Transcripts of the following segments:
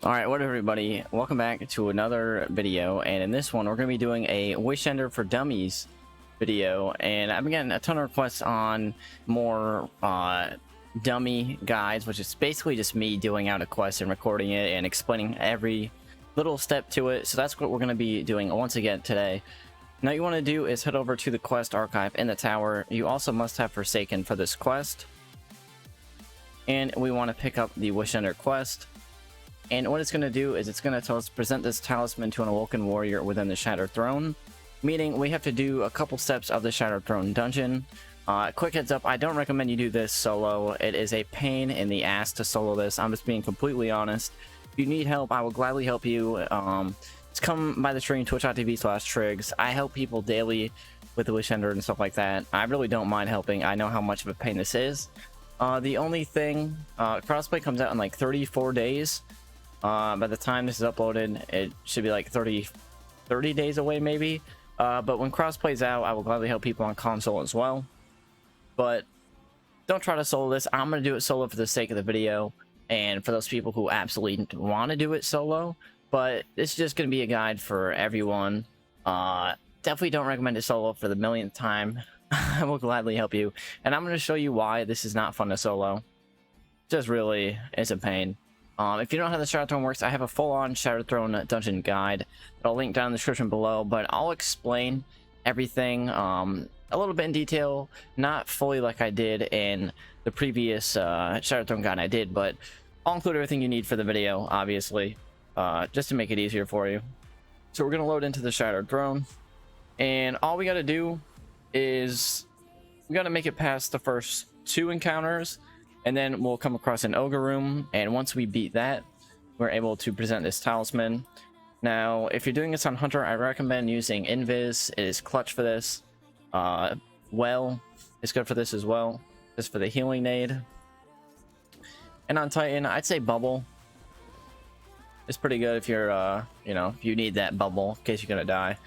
Alright, what up everybody, welcome back to another video, and in this one we're going to be doing a Wish Ender for Dummies video, and I've been getting a ton of requests on more dummy guides, which is basically just me doing out a quest and recording it and explaining every little step to it. So that's what we're going to be doing once again today. Now, what you want to do is head over to the quest archive in the tower. You also must have Forsaken for this quest, and we want to pick up the Wish Ender quest. And what it's going to do is it's going to tell us present this talisman to an awoken warrior within the Shattered Throne, meaning we have to do a couple steps of the Shattered Throne dungeon. Quick heads up, I don't recommend you do this solo. It is a pain in the ass to solo this. I'm just being completely honest. If you need help, I will gladly help you. Just come by the stream, twitch.tv/TriiGz. I help people daily with the Wish Ender and stuff like that. I really don't mind helping. I know how much of a pain this is. The only thing, crossplay comes out in like 34 days. By the time this is uploaded, it should be like 30 days away maybe. But when crossplay's out, I will gladly help people on console as well. But don't try to solo this. I'm going to do it solo for the sake of the video and for those people who absolutely want to do it solo. But it's just going to be a guide for everyone. Definitely don't recommend it solo for the millionth time. I will gladly help you. And I'm going to show you why this is not fun to solo. Just really is a pain. If you don't know how the Shattered Throne works, I have a full-on Shattered Throne dungeon guide that I'll link down in the description below, but I'll explain everything a little bit in detail, not fully like I did in the previous Shattered Throne guide I did, but I'll include everything you need for the video, obviously, just to make it easier for you. So we're going to load into the Shattered Throne, and all we got to do is we got to make it past the first 2 encounters, and then we'll come across an Ogre room, and once we beat that, we're able to present this talisman. Now, if you're doing this on Hunter, I recommend using Invis. It is clutch for this. Well, it's good for this as well, just for the healing nade. And on Titan, I'd say Bubble. It's pretty good if you're, you know, if you need that bubble in case you're gonna die.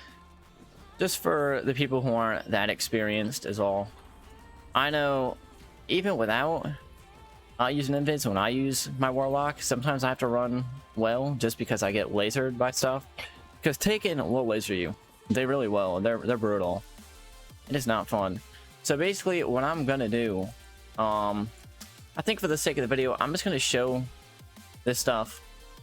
Just for the people who aren't that experienced is all. I know, even without using invis, when I use my warlock, sometimes I have to run well just because I get lasered by stuff, because Taken will laser you. They really will. They're brutal. It is not fun. So basically what I'm gonna do, I think for the sake of the video, I'm just gonna show this stuff.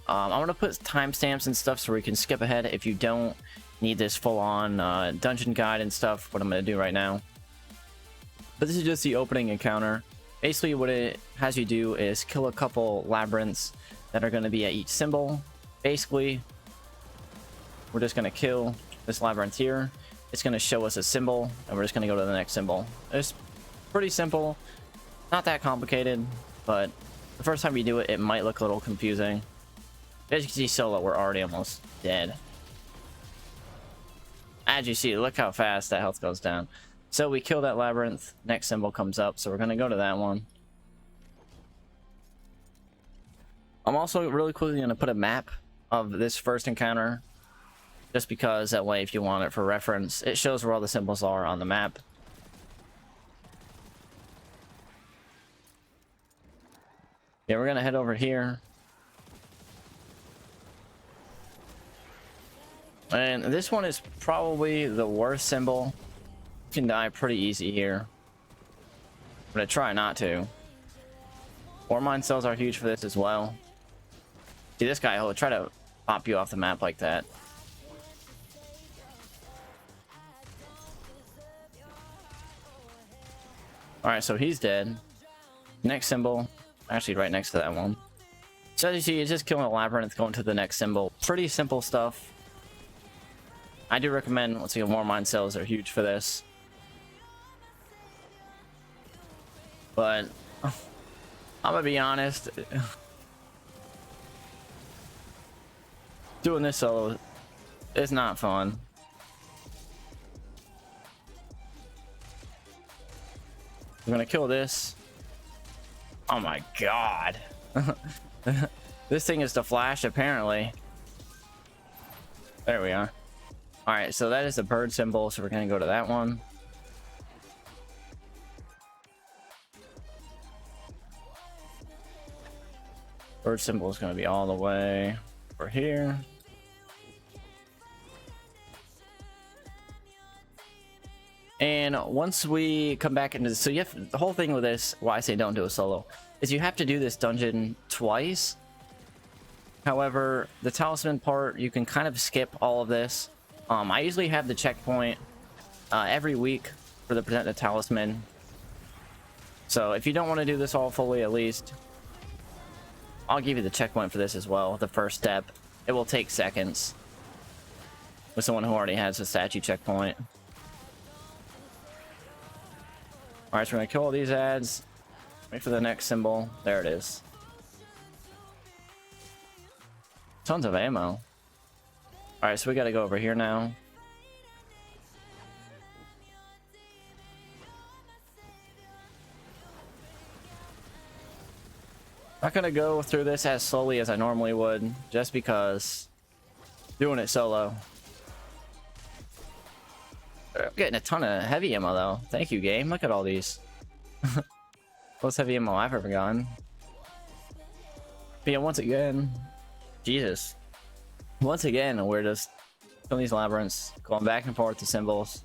I'm gonna put timestamps and stuff so we can skip ahead if you don't need this full-on dungeon guide and stuff, what I'm gonna do right now. But this is just the opening encounter. Basically what it has you do is kill a couple labyrinths that are going to be at each symbol. Basically, we're just going to kill this labyrinth here. It's going to show us a symbol, and we're just going to go to the next symbol. It's pretty simple, not that complicated, but the first time you do it, it might look a little confusing. As you can see, solo, we're already almost dead. As you see, look how fast that health goes down. So we kill that labyrinth, next symbol comes up, so we're going to go to that one. I'm also really quickly going to put a map of this first encounter, just because that way if you want it for reference, it shows where all the symbols are on the map. Yeah, we're going to head over here. And this one is probably the worst symbol. You can die pretty easy here, but I try not to. Ore mine cells are huge for this as well. See, this guy will try to pop you off the map like that. Alright, so he's dead. Next symbol, actually right next to that one. So as you see, it's just killing a labyrinth, going to the next symbol. Pretty simple stuff. I do recommend, once again, ore mine cells are huge for this. But I'm gonna be honest, doing this solo is not fun. I'm gonna kill this. Oh my god. This thing is the Flash, apparently. There we are. Alright, so that is the bird symbol, so we're gonna go to that one. First symbol is going to be all the way over here. And once we come back into this, so you have the whole thing with this, why I say don't do a solo, is you have to do this dungeon twice. However, the talisman part, you can kind of skip all of this. I usually have the checkpoint every week for the present the talisman. So if you don't want to do this all fully, at least I'll give you the checkpoint for this as well. The first step, it will take seconds with someone who already has a statue checkpoint. All right, so we're gonna kill all these ads. Wait for the next symbol. There it is. Tons of ammo. All right, so we gotta go over here now. Not gonna go through this as slowly as I normally would, just because doing it solo. I'm getting a ton of heavy ammo though. Thank you, game. Look at all these. Most heavy ammo I've ever gotten. But yeah, once again, Jesus. Once again, we're just doing these labyrinths, going back and forth to symbols.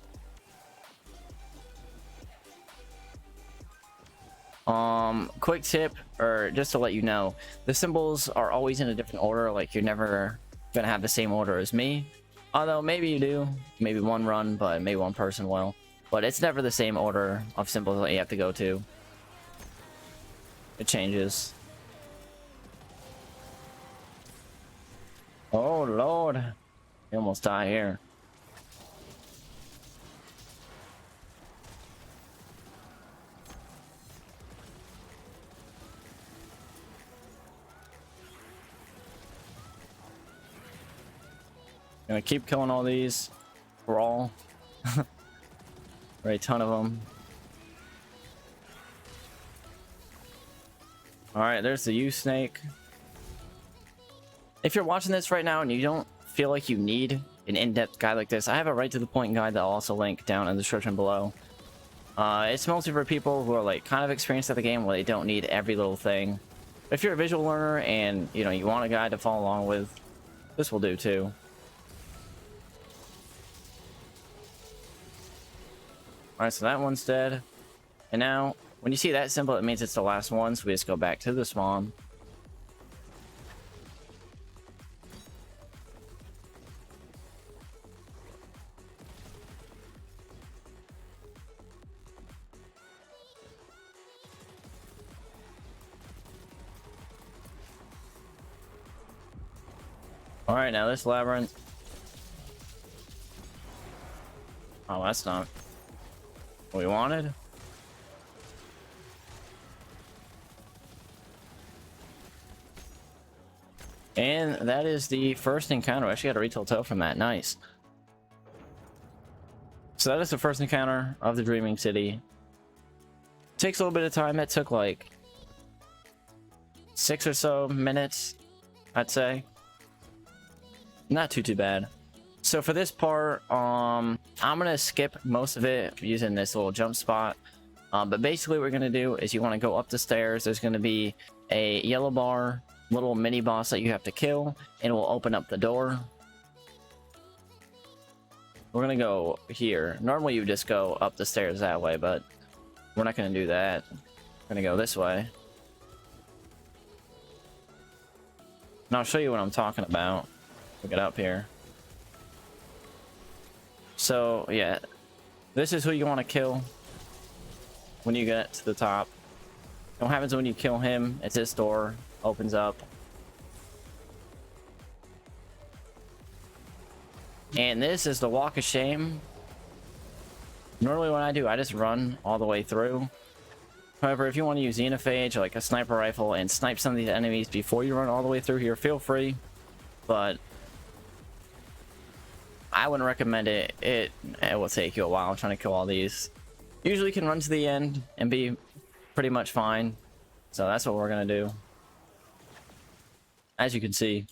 Quick tip, or just to let you know, the symbols are always in a different order. Like, you're never gonna have the same order as me. Although maybe you do, maybe one run, but maybe one person will. But it's never the same order of symbols that you have to go to. It changes. Oh lord, you almost die here. Gonna keep killing all these. Brawl. Right, a ton of them. Alright, there's the U-Snake. If you're watching this right now and you don't feel like you need an in-depth guide like this, I have a right to the point guide that I'll also link down in the description below. It's mostly for people who are like kind of experienced at the game where they don't need every little thing. If you're a visual learner and you know you want a guide to follow along with, this will do too. Alright, so that one's dead. And now, when you see that symbol, it means it's the last one, so we just go back to the spawn. Alright, now this labyrinth. Oh, that's not what we wanted. And that is the first encounter. I actually got a retail toe from that. Nice. So that is the first encounter of the Dreaming City. Takes a little bit of time. It took like 6 or so minutes, I'd say. Not too bad. So for this part, I'm gonna skip most of it using this little jump spot. But basically what we're gonna do is you want to go up the stairs. There's gonna be a yellow bar, little mini boss that you have to kill, and it will open up the door. We're gonna go here. Normally you would just go up the stairs that way, but we're not gonna do that. We're gonna go this way. And I'll show you what I'm talking about. We'll get up here. So yeah, this is who you want to kill when you get to the top. What happens when you kill him? It's this door opens up, and this is the walk of shame. Normally when I do, I just run all the way through. However, if you want to use xenophage, like a sniper rifle, and snipe some of these enemies before you run all the way through here, feel free, but I wouldn't recommend it. It will take you a while trying to kill all these. Usually you can run to the end and be pretty much fine. So that's what we're gonna do. As you can see.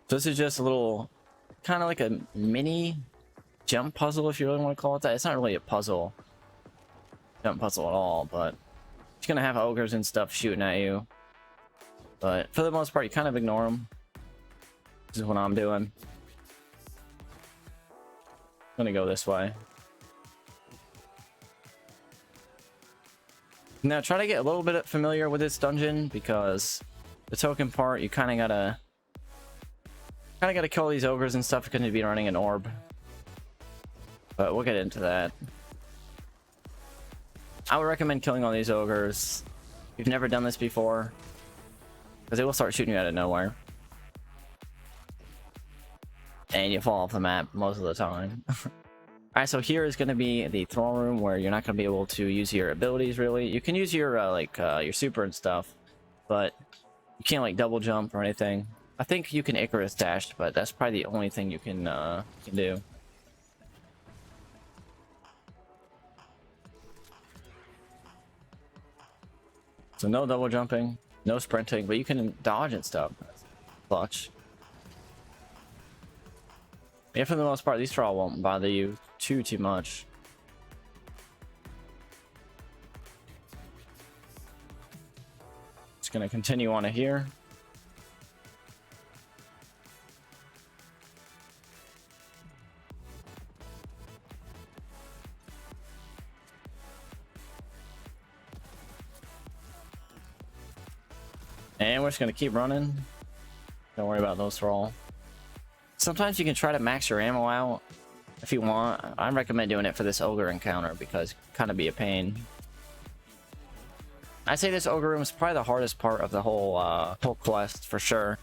So this is just a little, kind of like a mini jump puzzle, if you really want to call it that. It's not really a puzzle, jump puzzle at all, but it's gonna have ogres and stuff shooting at you. But for the most part, you kind of ignore them. This is what I'm doing. I'm gonna go this way. Now try to get a little bit familiar with this dungeon, because the token part, you kind of gotta kill these ogres and stuff. You're gonna be running an orb, but we'll get into that. I would recommend killing all these ogres if you've never done this before, because they will start shooting you out of nowhere, and you fall off the map most of the time. Alright, so here is going to be the throne room, where you're not going to be able to use your abilities, really. You can use your your super and stuff, but you can't like double jump or anything. I think you can Icarus dash, but that's probably the only thing you can do. So no double jumping, no sprinting, but you can dodge and stuff. Clutch. Yeah, for the most part, these thralls won't bother you too much. Just gonna continue on to here. And we're just gonna keep running. Don't worry about those thralls. Sometimes you can try to max your ammo out if you want. I recommend doing it for this ogre encounter, because it kind of be a pain. I'd say this ogre room is probably the hardest part of the whole quest for sure.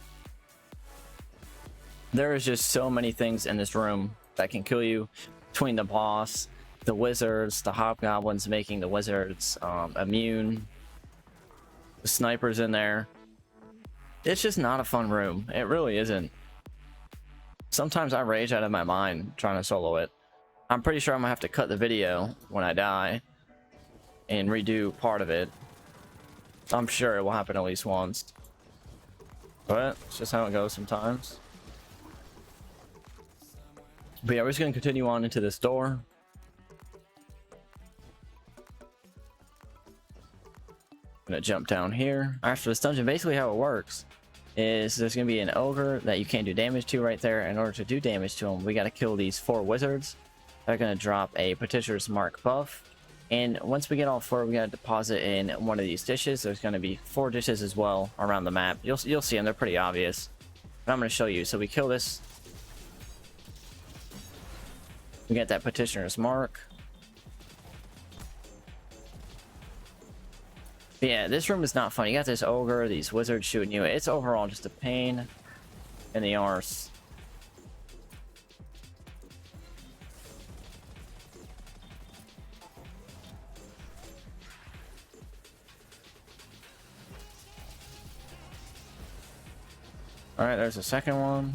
There is just so many things in this room that can kill you, between the boss, the wizards, the hobgoblins making the wizards immune, the snipers in there. It's just not a fun room. It really isn't. Sometimes I rage out of my mind trying to solo it. I'm pretty sure I'm gonna have to cut the video when I die and redo part of it. I'm sure it will happen at least once, but it's just how it goes sometimes. But yeah, we're just gonna continue on into this door. I'm gonna jump down here. After this dungeon, basically how it works is there's going to be an ogre that you can't do damage to right there. In order to do damage to him, we got to kill these 4 wizards. They're going to drop a Petitioner's Mark buff, and once we get all 4, we got to deposit in one of these dishes. There's going to be 4 dishes as well around the map. You'll see them, they're pretty obvious, but I'm going to show you. So we kill this, we get that Petitioner's Mark. Yeah, this room is not fun. You got this ogre, these wizards shooting you. It's overall just a pain in the arse. Alright, there's a second one.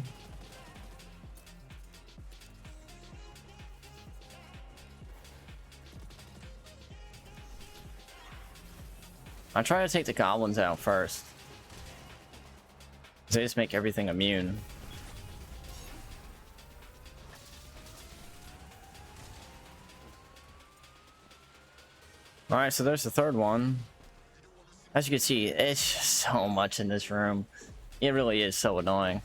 I try to take the goblins out first. They just make everything immune. Alright, so there's the third one. As you can see, it's just so much in this room. It really is so annoying.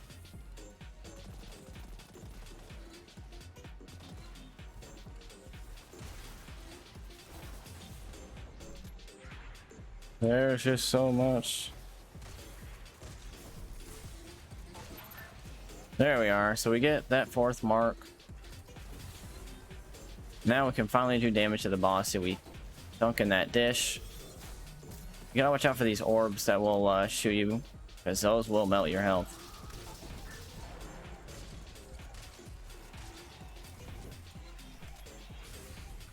There's just so much. There we are. So we get that 4th mark. Now we can finally do damage to the boss. So we dunk in that dish. You gotta watch out for these orbs that will shoot you, because those will melt your health.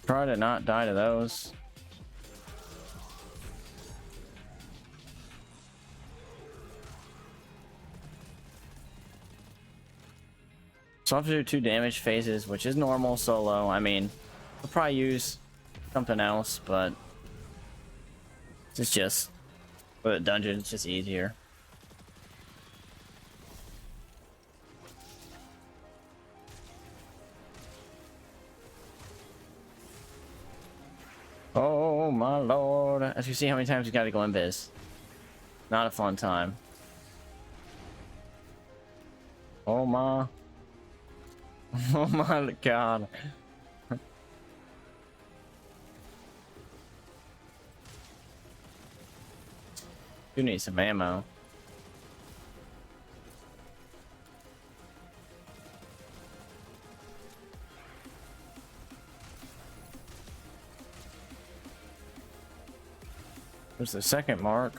Try to not die to those. So I have to do 2 damage phases, which is normal solo. I mean, I'll probably use something else, but it's just for the dungeon, it's just easier. Oh my lord. As you see how many times you gotta go invis. Not a fun time. Oh my. Oh my god. You need some ammo. There's the second mark.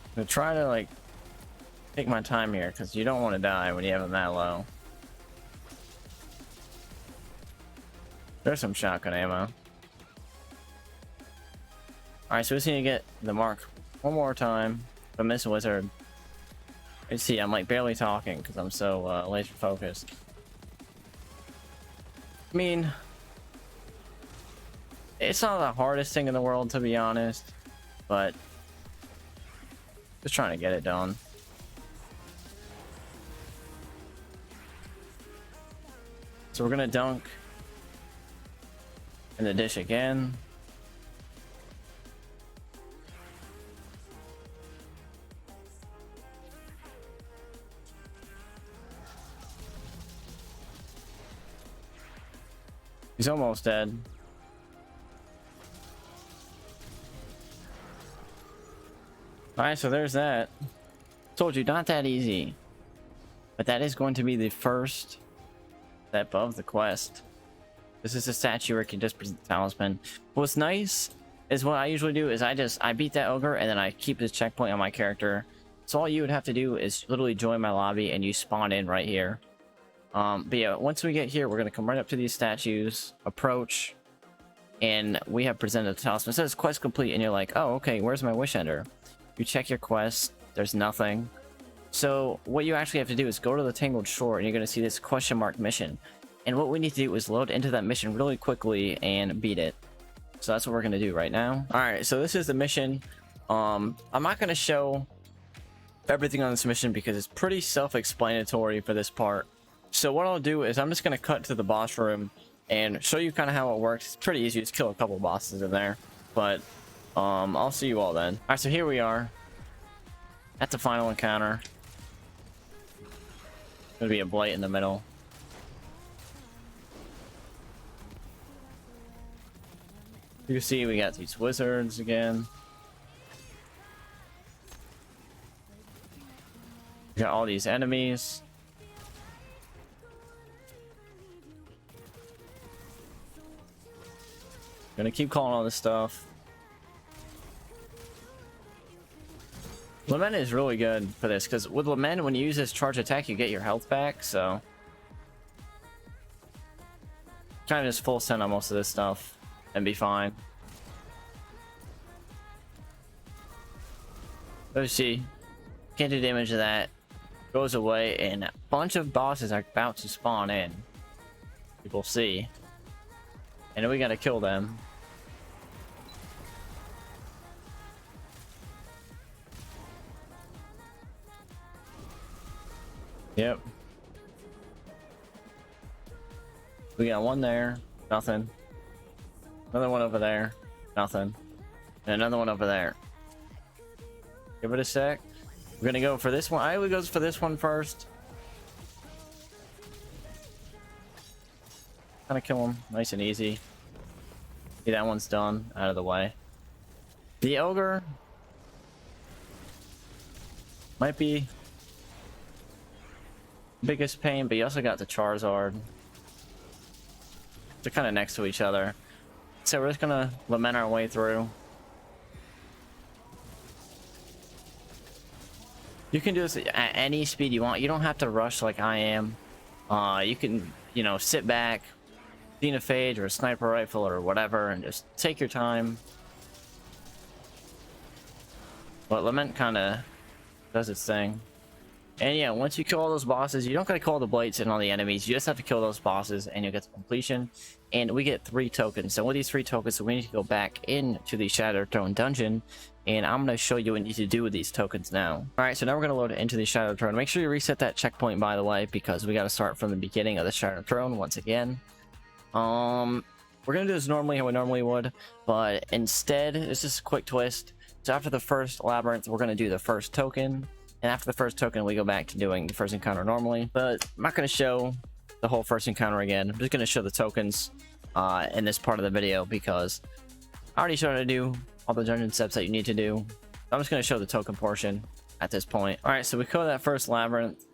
I'm gonna try to like take my time here because you don't want to die when you have them that low. There's some shotgun ammo. Alright, so we just need to get the mark one more time from this wizard. You see, I'm like barely talking because I'm so laser focused. I mean, it's not the hardest thing in the world, to be honest, but just trying to get it done. So we're gonna dunk in the dish again. He's almost dead. Alright, so there's that. Told you, not that easy. But that is going to be the first step of the quest. This is a statue where you can just present the talisman. What's nice is what I usually do is I beat that ogre and then I keep this checkpoint on my character. So all you would have to do is literally join my lobby and you spawn in right here. But yeah, once we get here, we're going to come right up to these statues, approach, and we have presented the talisman. It says quest complete, and you're like, oh, okay, where's my wish ender? You check your quest, there's nothing. So what you actually have to do is go to the Tangled Shore, and you're going to see this question mark mission. And what we need to do is load into that mission really quickly and beat it. So that's what we're going to do right now. Alright, so this is the mission. I'm not going to show everything on this mission because it's pretty self-explanatory for this part. So what I'll do is I'm just going to cut to the boss room and show you kind of how it works. It's pretty easy. Just kill a couple bosses in there. But I'll see you all then. All right, so here we are at the final encounter. Gonna be a blight in the middle. You see we got these wizards again. We got all these enemies. Gonna keep calling all this stuff. Lament is really good for this because with Lament, when you use this charge attack, you get your health back. So kind of just full send on most of this stuff and be fine. Let's see. Can't do damage to that. Goes away, and a bunch of bosses are about to spawn in. You will see. And then we gotta kill them. Yep. We got one there, nothing. Another one over there, nothing. And another one over there. Give it a sec. We're gonna go for this one. I always goes for this one first. Kind of kill him, nice and easy. See, that one's done, out of the way. The ogre might be biggest pain, but you also got the Charizard. They're kind of next to each other. So we're just gonna lament our way through. You can do this at any speed you want. You don't have to rush like I am. You can, you know, sit back, Xenophage or a sniper rifle or whatever, and just take your time. But Lament kind of does its thing. And yeah, once you kill all those bosses, you don't gotta call the blights in on the enemies. You just have to kill those bosses and you'll get the completion. And we get 3 tokens. So with these 3 tokens, we need to go back into the Shattered Throne dungeon. And I'm going to show you what you need to do with these tokens now. Alright, so now we're going to load it into the Shattered Throne. Make sure you reset that checkpoint, by the way, because we got to start from the beginning of the Shattered Throne once again. We're going to do this normally how we normally would, but instead, it's just a quick twist. So after the first labyrinth, we're going to do the first token. And after the first token, we go back to doing the first encounter normally. But I'm not going to show the whole first encounter again. I'm just going to show the tokens in this part of the video because I already showed how to do all the dungeon steps that you need to do. I'm just going to show the token portion at this point. All right, so we kill that first labyrinth.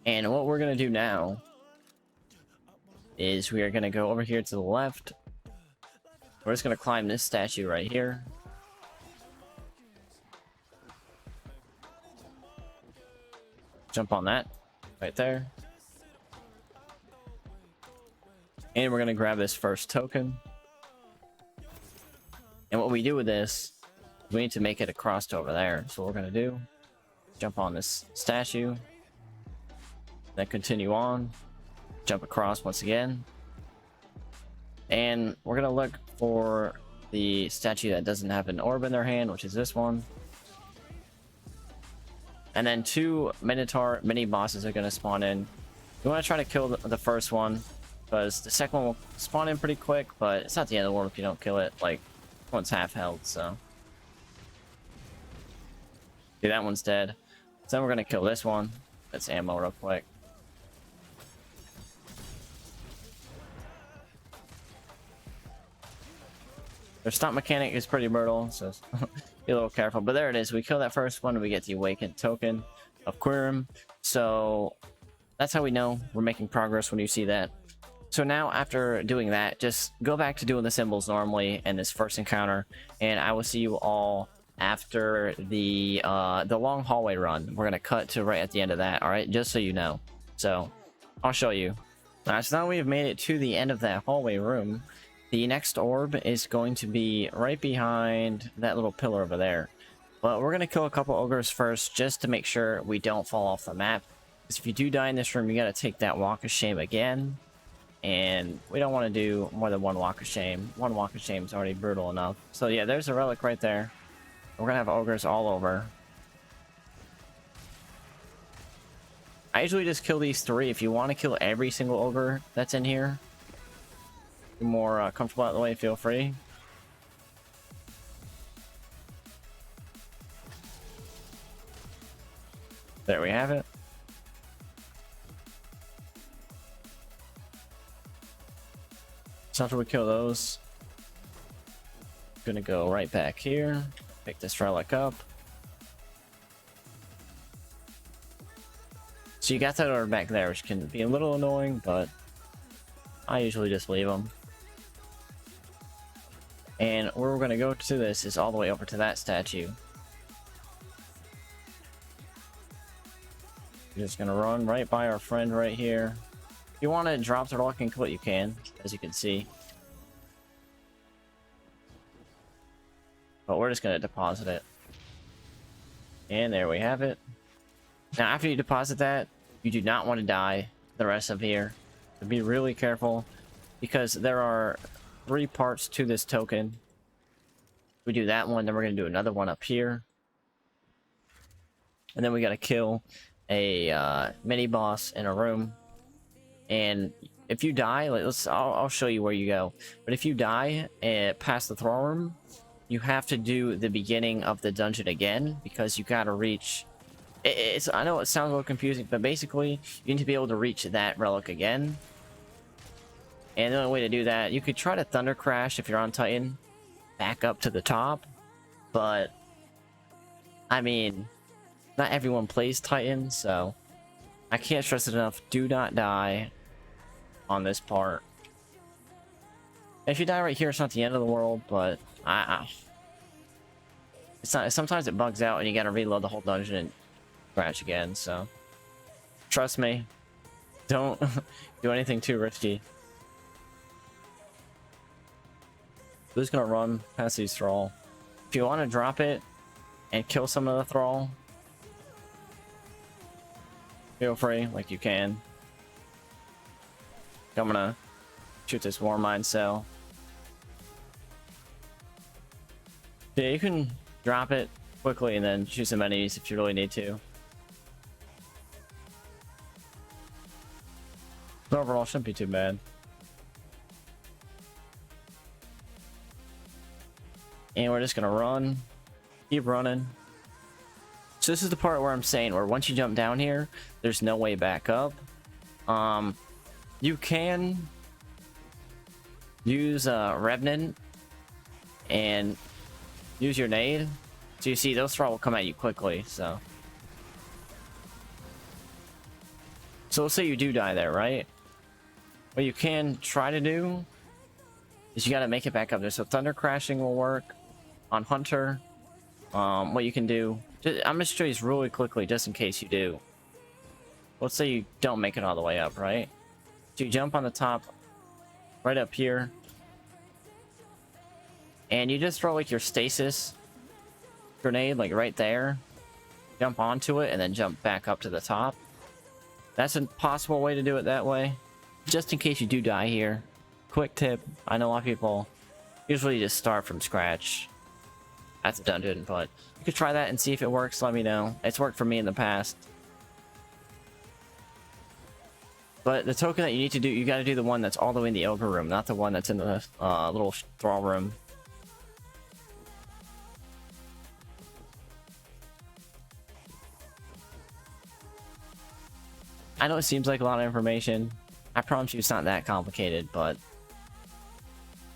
And what we're going to do now is we are going to go over here to the left. We're just going to climb this statue right here. Jump on that right there. And we're going to grab this first token. And what we do with this, we need to make it across to over there. So what we're going to do, jump on this statue, then continue on, jump across once again. And we're going to look for the statue that doesn't have an orb in their hand, which is this one. And then 2 Minotaur mini bosses are going to spawn in. You want to try to kill the first one, because the second one will spawn in pretty quick, but it's not the end of the world if you don't kill it. Like, one's half health, so. See, that one's dead. So then we're going to kill this one. That's ammo real quick. Their stomp mechanic is pretty brutal, so be a little careful. But there it is. We kill that first one, and we get the awakened token of Quirum. So that's how we know we're making progress when you see that. So now after doing that, just go back to doing the symbols normally in this first encounter, and I will see you all after the long hallway run. We're gonna cut to right at the end of that. All right, just so you know. So I'll show you. All right, so now we have made it to the end of that hallway room. The next orb is going to be right behind that little pillar over there. But we're going to kill a couple ogres first just to make sure we don't fall off the map. Because if you do die in this room, you got to take that walk of shame again. And we don't want to do more than 1 walk of shame. 1 walk of shame is already brutal enough. So yeah, there's a relic right there. We're going to have ogres all over. I usually just kill these 3. If you want to kill every single ogre that's in here, you're more comfortable out of the way, feel free. There we have it. So after we kill those, I'm gonna go right back here, pick this relic up. So you got that orb back there, which can be a little annoying, but I usually just leave them. And where we're going to go to this is all the way over to that statue. We're just going to run right by our friend right here. If you want to drop the relic and kill it, you can, as you can see. But we're just going to deposit it. And there we have it. Now after you deposit that, you do not want to die the rest of here. So be really careful, because there are 3 parts to this token. We do that one, then we're going to do another one up here. And then we got to kill a mini boss in a room. And if you die, like, I'll show you where you go. But if you die past the throne room, you have to do the beginning of the dungeon again, because you got to reach... I know it sounds a little confusing, but basically, you need to be able to reach that relic again. And the only way to do that, you could try to Thunder Crash if you're on Titan, back up to the top. But, I mean, not everyone plays Titan, so I can't stress it enough. Do not die on this part. If you die right here, it's not the end of the world, but it's not. Sometimes it bugs out and you gotta reload the whole dungeon and crash again, so trust me, don't do anything too risky. We're just gonna run past these thrall. If you want to drop it and kill some of the thrall, Feel free, like you can. I'm gonna shoot this War Mine cell. Yeah, you can drop it quickly and then shoot some enemies if you really need to. But overall, shouldn't be too bad. And we're just gonna run, keep running. So this is the part where I'm saying where once you jump down here, there's no way back up. You can use Revenant and use your nade. So you see those throw will come at you quickly. So let's say you do die there, right? What you can try to do is you got to make it back up there. So Thunder Crashing will work on Hunter. What you can do, I'm gonna show you this really quickly just in case you do. Let's say you don't make it all the way up, right? So you jump on the top, right up here, and you just throw like your stasis grenade like right there, jump onto it, and then jump back up to the top. That's a possible way to do it that way, just in case you do die here. Quick tip, I know a lot of people usually just start from scratch at the dungeon, but you could try that and see if it works. Let me know. It's worked for me in the past. But the token that you need to do, you got to do the one that's all the way in the Ogre room, not the one that's in the little thrall room. I know it seems like a lot of information. I promise you it's not that complicated, but...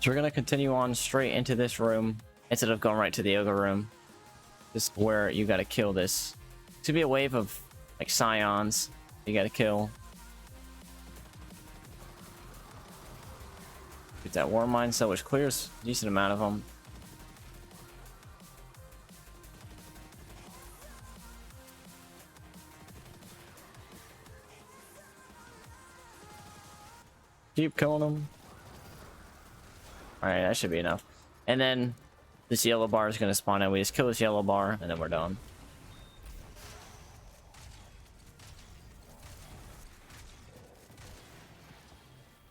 So we're going to continue on straight into this room, instead of going right to the Ogre room. This is where you got to kill this. It's going to be a wave of, like, scions you got to kill. Get that War Mine cell, which clears a decent amount of them. Keep killing them. Alright, that should be enough. And then this yellow bar is going to spawn in. We just kill this yellow bar, and then we're done.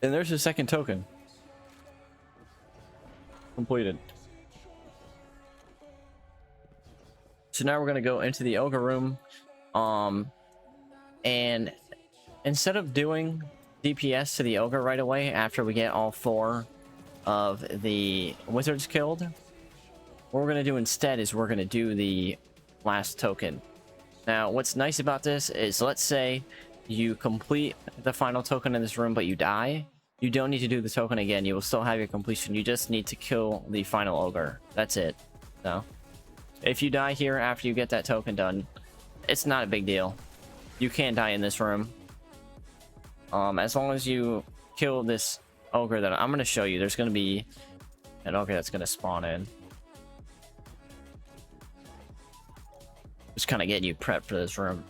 And there's the second token. Completed. So now we're going to go into the Ogre room. And instead of doing DPS to the Ogre right away after we get all 4 of the wizards killed, what we're going to do instead is we're going to do the last token. Now, what's nice about this is, let's say you complete the final token in this room, but you die. You don't need to do the token again. You will still have your completion. You just need to kill the final Ogre. That's it. So, if you die here after you get that token done, it's not a big deal. You can't die in this room. As long as you kill this Ogre that I'm going to show you, there's going to be an Ogre that's going to spawn in. Just kind of getting you prepped for this room.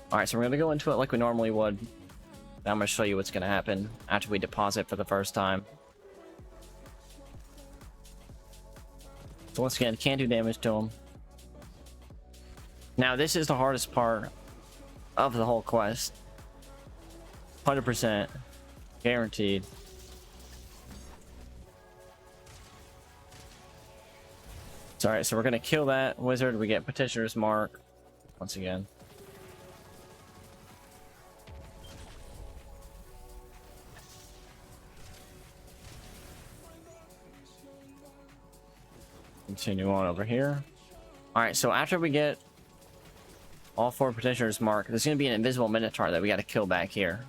Alright, so we're going to go into it like we normally would. Now I'm going to show you what's going to happen after we deposit for the first time. So once again, can't do damage to him. Now this is the hardest part of the whole quest. 100% guaranteed. Alright, so we're going to kill that wizard. We get Petitioner's Mark once again. Continue on over here. Alright, so after we get all 4 Petitioner's Mark, there's going to be an invisible Minotaur that we got to kill back here.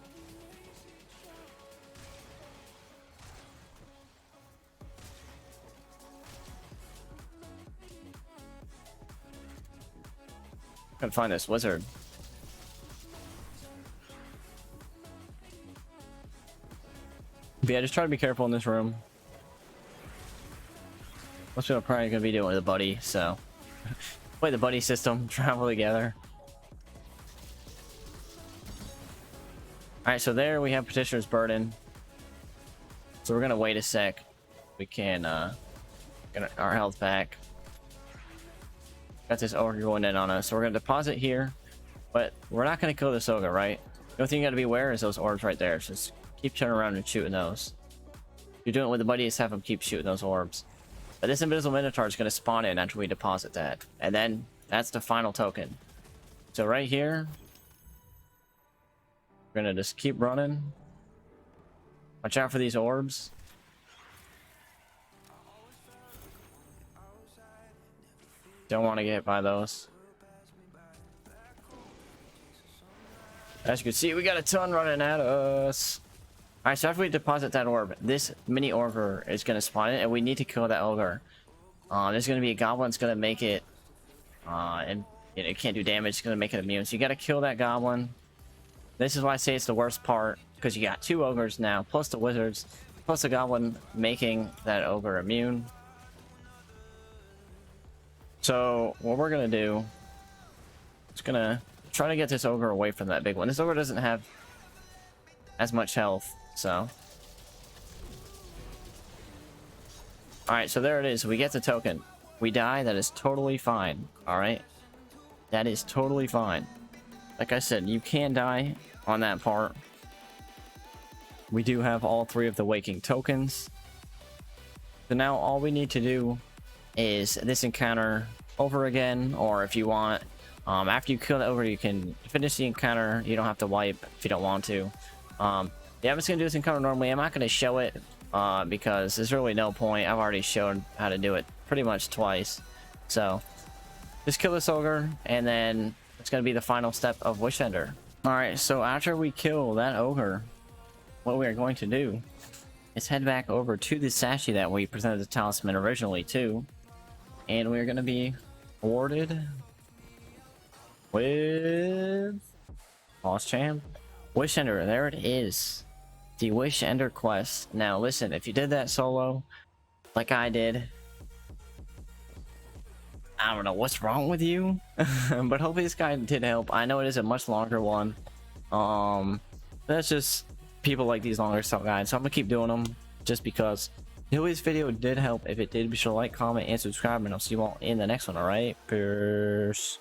Gotta find this wizard. But yeah, just try to be careful in this room. Most people are probably gonna be doing with a buddy, so play the buddy system, travel together. Alright, so there we have Petitioner's Burden. So we're gonna wait a sec. We can get our health back. Got this ogre going in on us, so we're gonna deposit here, but we're not gonna kill this ogre, right? The only thing you gotta be aware is those orbs right there. So just keep turning around and shooting those. If you're doing it with the buddies, have them keep shooting those orbs. But this invisible minotaur is gonna spawn in after we deposit that. And then that's the final token. So right here, we're gonna just keep running. Watch out for these orbs. Don't want to get hit by those. As you can see, we got a ton running at us. Alright, so after we deposit that orb, this mini ogre is going to spawn in, and we need to kill that ogre. There's going to be a goblin that's going to make it, and you know, it can't do damage, it's going to make it immune. So you got to kill that goblin. This is why I say it's the worst part, because you got 2 ogres now, plus the wizards, plus the goblin making that ogre immune. So what we're going to do is going to try to get this ogre away from that big one. This ogre doesn't have as much health, so. Alright, so there it is. We get the token. We die. That is totally fine. Alright? That is totally fine. Like I said, you can die on that part. We do have all 3 of the waking tokens. So now all we need to do is this encounter over again, or if you want, after you kill the ogre, you can finish the encounter. You don't have to wipe if you don't want to. Yeah, I'm just gonna do this encounter normally. I'm not gonna show it because there's really no point. I've already shown how to do it pretty much twice. So just kill this ogre, and then it's gonna be the final step of Wishender. All right, so after we kill that ogre, what we are going to do is head back over to the Sashi that we presented the Talisman originally to, and we're gonna be awarded with Boss Champ Wishender. There it is, the Wishender quest. Now listen, if you did that solo like I did, I don't know what's wrong with you. But hopefully this guy did help. I know it is a much longer one. That's just people like these longer stuff guides, so I'm gonna keep doing them just because. Hopefully this video did help. If it did, be sure to like, comment, and subscribe, and I'll see you all in the next one. All right, peace.